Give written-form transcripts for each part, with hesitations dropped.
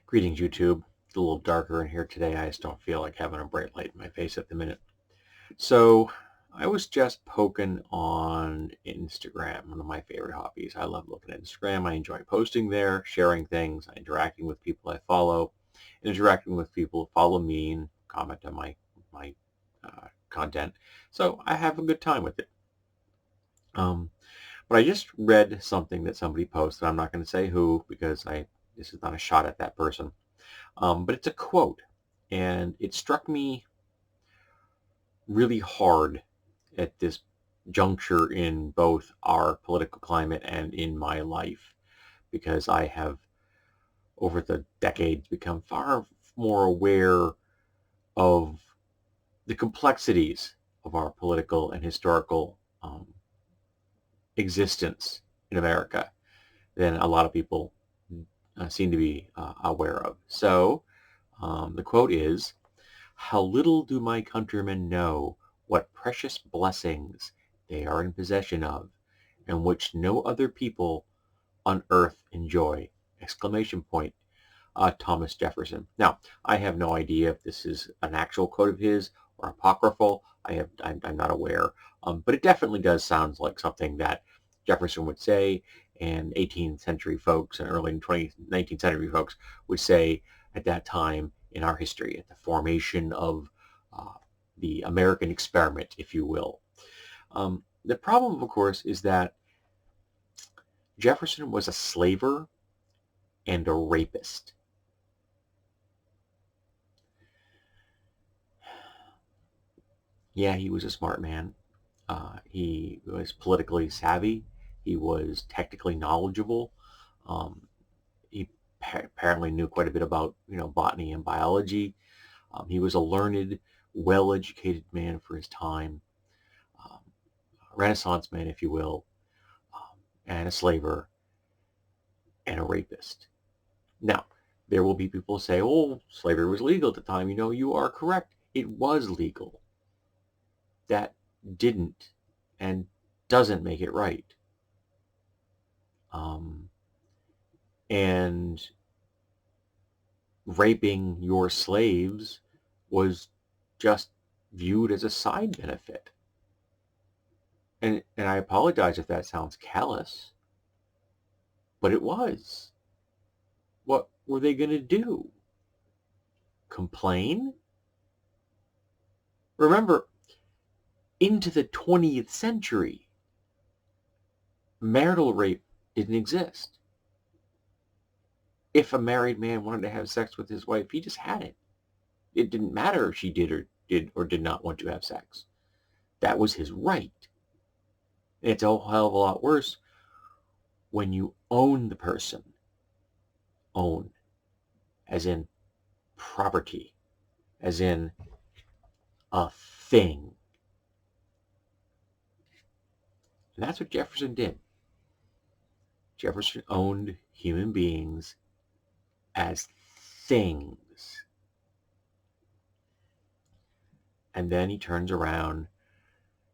Greetings, YouTube. It's a little darker in here today. I just don't feel like having a bright light in my face at the minute. So I was just poking on Instagram, one of my favorite hobbies. I love looking at Instagram. I enjoy posting there, sharing things, interacting with people I follow, interacting with people who follow me and comment on my content. So I have a good time with it. Um, but I just read something that somebody posted. I'm not going to say who because this is not a shot at that person. But it's a quote, and it struck me really hard at this juncture in both our political climate and in my life, because I have, over the decades, become far more aware of the complexities of our political and historical existence in America than a lot of people seem to be aware of. So the quote is, "How little do my countrymen know what precious blessings they are in possession of, and which no other people on earth enjoy!" Exclamation point. Thomas Jefferson. Now, I have no idea if this is an actual quote of his or apocryphal. I'm not aware, but it definitely does sound like something that Jefferson would say, and 18th century folks and early 19th century folks would say at that time in our history, at the formation of uh, the American experiment, if you will. The problem, of course, is that Jefferson was a slaver and a rapist. Yeah, he was a smart man. He was politically savvy. He was technically knowledgeable. Um, he apparently knew quite a bit about, botany and biology. He was a learned, well-educated man for his time, um, a Renaissance man, if you will, and a slaver and a rapist. Now, there will be people who say, "Oh, slavery was legal at the time." You are correct. It was legal. That didn't and doesn't make it right. Um, and raping your slaves was just viewed as a side benefit. And I apologize if that sounds callous, but it was. What were they going to do? Complain? Remember, into the 20th century, marital rape didn't exist. If a married man wanted to have sex with his wife, he just had it. It didn't matter if she did not want to have sex. That was his right. It's a hell of a lot worse when you own the person. Own, as in property, as in a thing. And that's what Jefferson did. Jefferson owned human beings as things. And then he turns around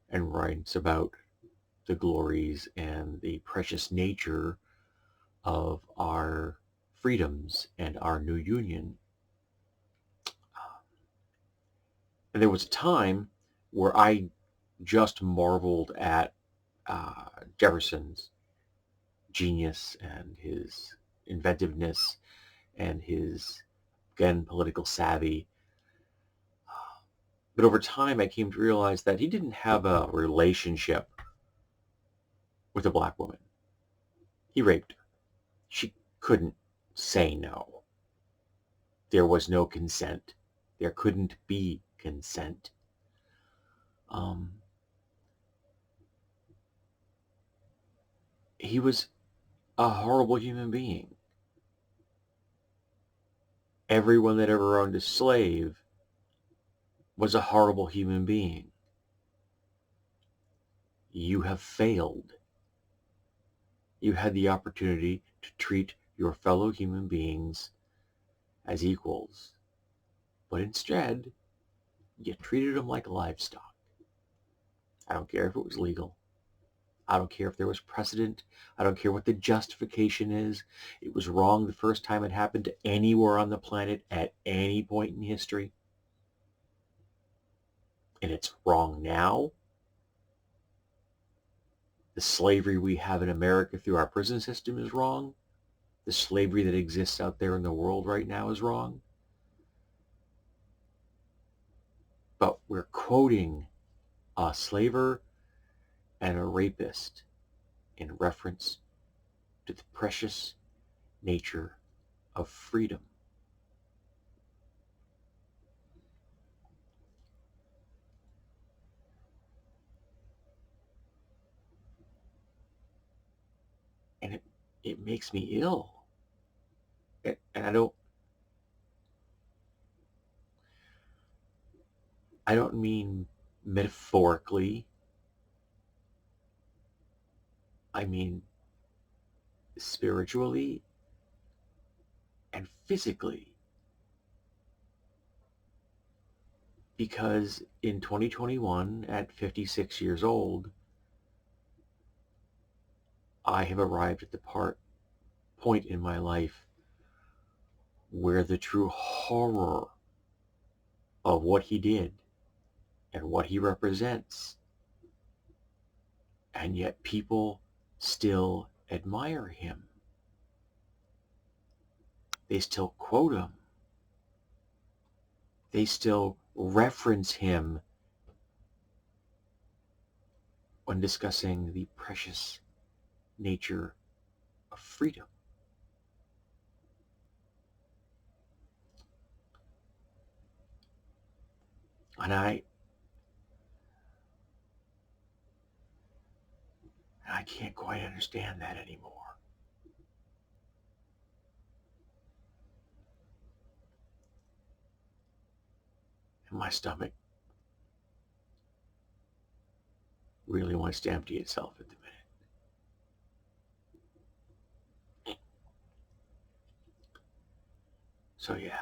and writes about the glories and the precious nature of our freedoms and our new union. And there was a time where I just marveled at Jefferson's genius and his inventiveness and his, again, political savvy. But over time, I came to realize that he didn't have a relationship with a black woman. He raped her. She couldn't say no. There was no consent. There couldn't be consent. He was a horrible human being. Everyone that ever owned a slave was a horrible human being. You have failed. You had the opportunity to treat your fellow human beings as equals, but instead, you treated them like livestock. I don't care if it was legal. I don't care if there was precedent. I don't care what the justification is. It was wrong the first time it happened to anywhere on the planet at any point in history. And it's wrong now. The slavery we have in America through our prison system is wrong. The slavery that exists out there in the world right now is wrong. But we're quoting a slaver and a rapist in reference to the precious nature of freedom. And it makes me ill. And I don't mean metaphorically. I mean spiritually and physically. Because in 2021, at 56 years old, I have arrived at the point in my life where the true horror of what he did and what he represents, and yet people still admire him. They still quote him. They still reference him when discussing the precious nature of freedom. And I can't quite understand that anymore. And my stomach really wants to empty itself at the minute. So yeah,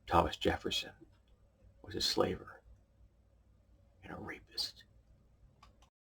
Thomas Jefferson was a slaver and a rapist.